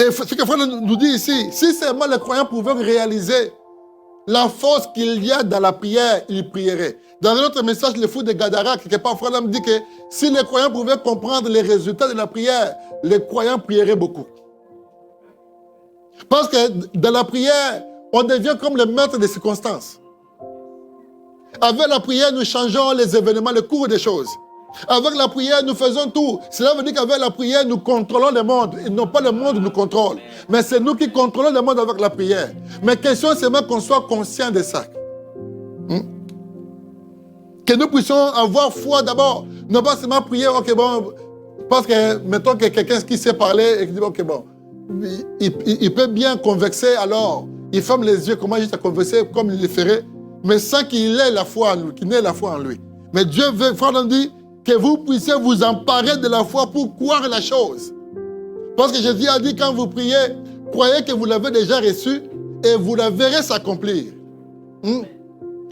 Et ce que Frère nous dit ici, si seulement les croyants pouvaient réaliser la force qu'il y a dans la prière, ils prieraient. Dans un autre message, le fou de Gadara, quelque part, Frère me dit que si les croyants pouvaient comprendre les résultats de la prière, les croyants prieraient beaucoup. Parce que dans la prière, on devient comme le maître des circonstances. Avec la prière, nous changeons les événements, le cours des choses. Avec la prière, nous faisons tout. Cela veut dire qu'avec la prière, nous contrôlons le monde. Et non pas le monde nous contrôle. Mais c'est nous qui contrôlons le monde avec la prière. Mais question, c'est même qu'on soit conscient de ça. Que nous puissions avoir foi d'abord. Non pas seulement prier, ok bon, parce que mettons que quelqu'un qui sait parler et qui dit ok bon, il peut bien converser alors. Il ferme les yeux, comment juste à converser comme il le ferait, mais sans qu'il ait la foi en lui, qu'il n'ait la foi en lui. Mais Dieu veut, Frère, on dit que vous puissiez vous emparer de la foi pour croire la chose. Parce que Jésus a dit, quand vous priez, croyez que vous l'avez déjà reçu et vous la verrez s'accomplir.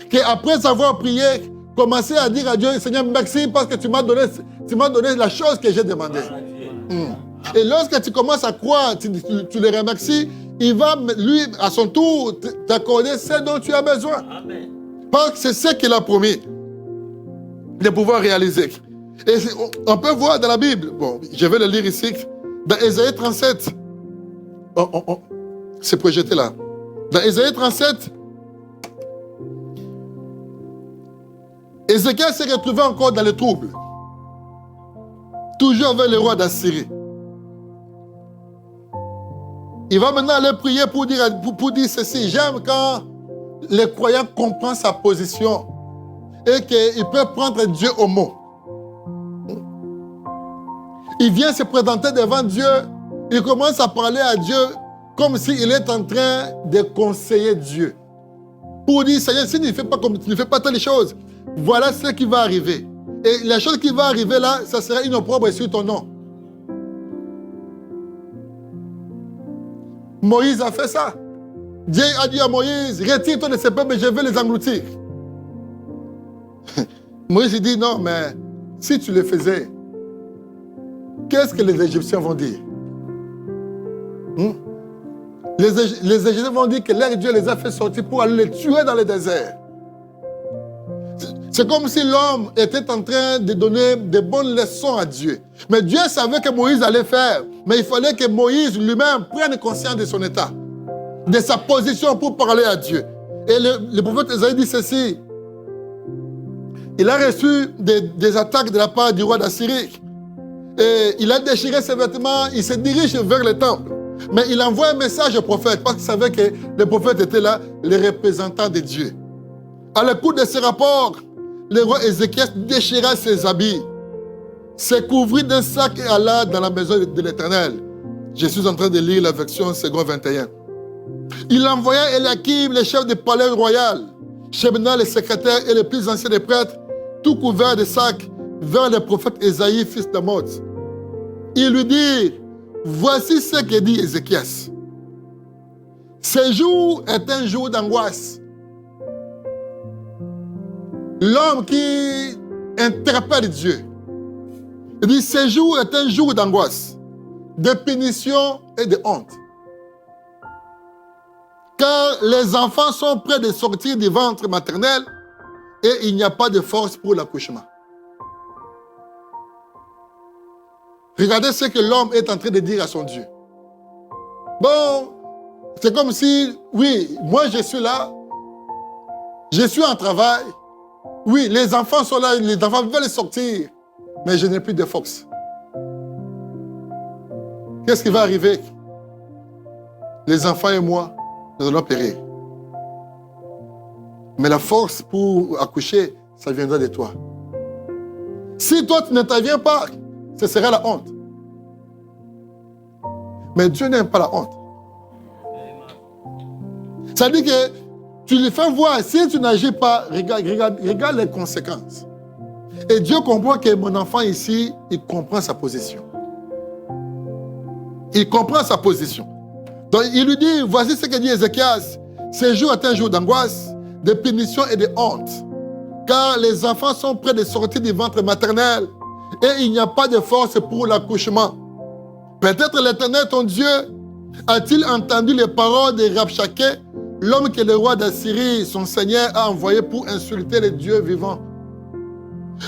Qu'après avoir prié, commencez à dire à Dieu, Seigneur, merci parce que tu m'as donné la chose que j'ai demandée. Et lorsque tu commences à croire, tu le remercies, il va, lui, à son tour, t'accorder ce dont tu as besoin. Amen. Parce que c'est ce qu'il a promis de pouvoir réaliser. Et on peut voir dans la Bible, bon, je vais le lire ici, dans Ésaïe 37, c'est projeté là. Dans Ésaïe 37, Ézéchiel s'est retrouvé encore dans le trouble. Toujours avec le roi d'Assyrie. Il va maintenant aller prier pour dire ceci. J'aime quand les croyants comprennent sa position et qu'il peut prendre Dieu au mot. Il vient se présenter devant Dieu. Il commence à parler à Dieu comme s'il est en train de conseiller Dieu. Pour dire, Seigneur, si tu ne fais pas comme tu ne fais pas telle chose, voilà ce qui va arriver. Et la chose qui va arriver là, ça sera une opprobre sur ton nom. Moïse a fait ça. Dieu a dit à Moïse, retire-toi de ces peuples et je vais les engloutir. Moïse dit, non, mais si tu le faisais, qu'est-ce que les Égyptiens vont dire? Les Égyptiens vont dire que leur Dieu les a fait sortir pour aller les tuer dans le désert. C'est comme si l'homme était en train de donner de bonnes leçons à Dieu. Mais Dieu savait que Moïse allait faire. Mais il fallait que Moïse lui-même prenne conscience de son état, de sa position pour parler à Dieu. Et le prophète Ésaïe dit ceci. Il a reçu des attaques de la part du roi d'Assyrie. Et il a déchiré ses vêtements, il se dirige vers le temple. Mais il envoie un message au prophète parce qu'il savait que le prophète était là, le représentant de Dieu. À l'écoute de ce rapport, le roi Ézéchiel déchira ses habits, se couvrit d'un sac et alla dans la maison de l'Éternel. Je suis en train de lire la version second 21. Il envoya Eliakim, le chef du palais royal, Shebna, le secrétaire et le plus ancien des prêtres, tout couvert de sacs, vers le prophète Ésaïe, fils d'Amoz. Il lui dit, voici ce que dit Ézéchiel. Ce jour est un jour d'angoisse. L'homme qui interpelle Dieu. Il dit, ce jour est un jour d'angoisse, de punition et de honte. Car les enfants sont prêts de sortir du ventre maternel et il n'y a pas de force pour l'accouchement. Regardez ce que l'homme est en train de dire à son Dieu. Bon, c'est comme si, oui, moi je suis là, je suis en travail, oui, les enfants sont là, les enfants veulent sortir, mais je n'ai plus de force. Qu'est-ce qui va arriver? Les enfants et moi, nous allons périr. Mais la force pour accoucher, ça viendra de toi. Si toi tu n'interviens pas, ce serait la honte. Mais Dieu n'aime pas la honte. Ça dit que tu lui fais voir, si tu n'agis pas, regarde les conséquences. Et Dieu comprend que mon enfant ici, il comprend sa position. Il comprend sa position. Donc il lui dit, voici ce que dit Ézéchiel, ce jour est un jour d'angoisse, de punition et de honte. Car les enfants sont prêts de sortir du ventre maternel et il n'y a pas de force pour l'accouchement. Peut-être l'Éternel, ton Dieu, A-t-il entendu les paroles de Rabshakeh, l'homme que le roi d'Assyrie, son Seigneur, a envoyé pour insulter les dieux vivants?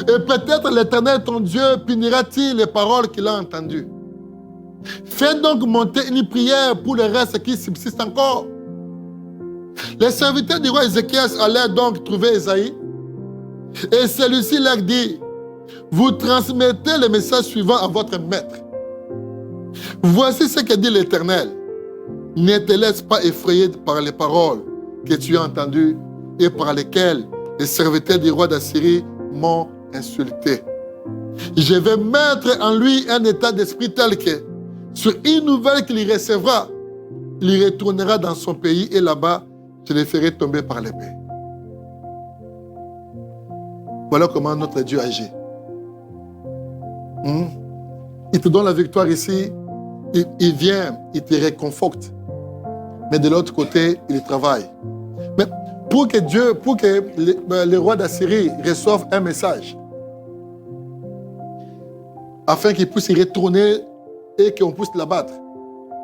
Et peut-être l'Éternel, ton Dieu, punira-t-il les paroles qu'il a entendues? Fais donc monter une prière pour le reste qui subsiste encore. Les serviteurs du roi Ézéchias allèrent donc trouver Esaïe, et celui-ci leur dit, vous transmettez le message suivant à votre maître. Voici ce que dit l'Éternel. Ne te laisse pas effrayer par les paroles que tu as entendues et par lesquelles les serviteurs du roi d'Assyrie m'ont insulté. Je vais mettre en lui un état d'esprit tel que, sur une nouvelle qu'il recevra, il retournera dans son pays et là-bas, je le ferai tomber par l'épée. Voilà comment notre Dieu agit. Il te donne la victoire ici, il vient, il te réconforte. Mais de l'autre côté, il travaille. Mais pour que le roi d'Assyrie reçoive un message, afin qu'il puisse y retourner et qu'on puisse l'abattre,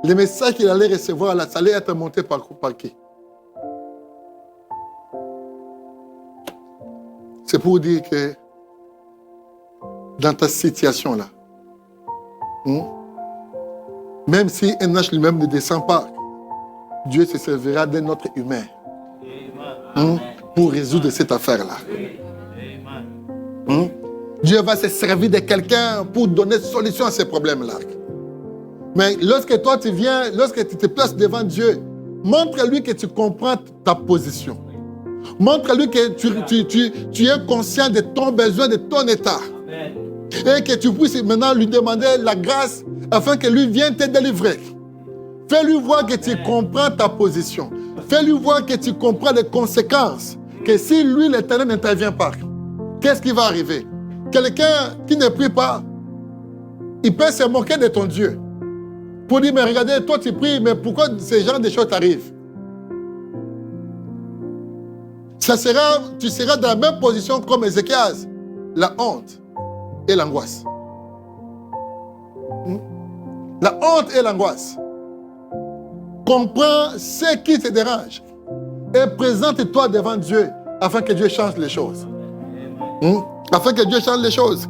le message qu'il allait recevoir, là, ça allait être monté par qui? C'est pour dire que dans ta situation-là, même si un ange lui-même ne descend pas, Dieu se servira d'un autre humain pour résoudre cette affaire-là. Dieu va se servir de quelqu'un pour donner solution à ces problèmes-là. Mais lorsque toi tu viens, lorsque tu te places devant Dieu, montre-lui que tu comprends ta position. Montre-lui que tu es conscient de ton besoin, de ton état. Et que tu puisses maintenant lui demander la grâce afin que lui vienne te délivrer. Fais-lui voir que tu comprends ta position. Fais-lui voir que tu comprends les conséquences. Que si lui, l'Éternel, n'intervient pas, qu'est-ce qui va arriver? Quelqu'un qui ne prie pas, il peut se moquer de ton Dieu. Pour dire, mais regardez, toi tu pries, mais pourquoi ce genre de choses t'arrivent? Tu seras dans la même position comme Ézéchias, la honte et l'angoisse. La honte et l'angoisse. Comprends ce qui te dérange et présente-toi devant Dieu afin que Dieu change les choses. Afin que Dieu change les choses.